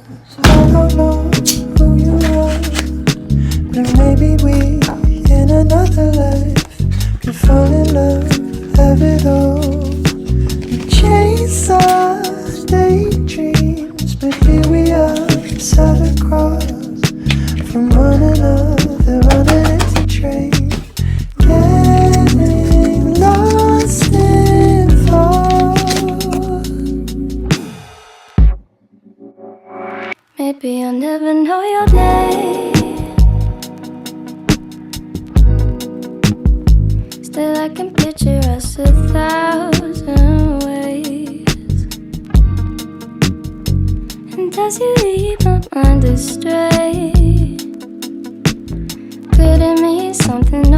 I don't know who you are, but maybe we in another life could fall in love, have it all, chase our daydreams. But here we are, sat across from one another on an empty train, getting lost in thought. Maybe I'll never know your name, still I can picture us 1,000 ways. And as you leave my mind astray, could it mean something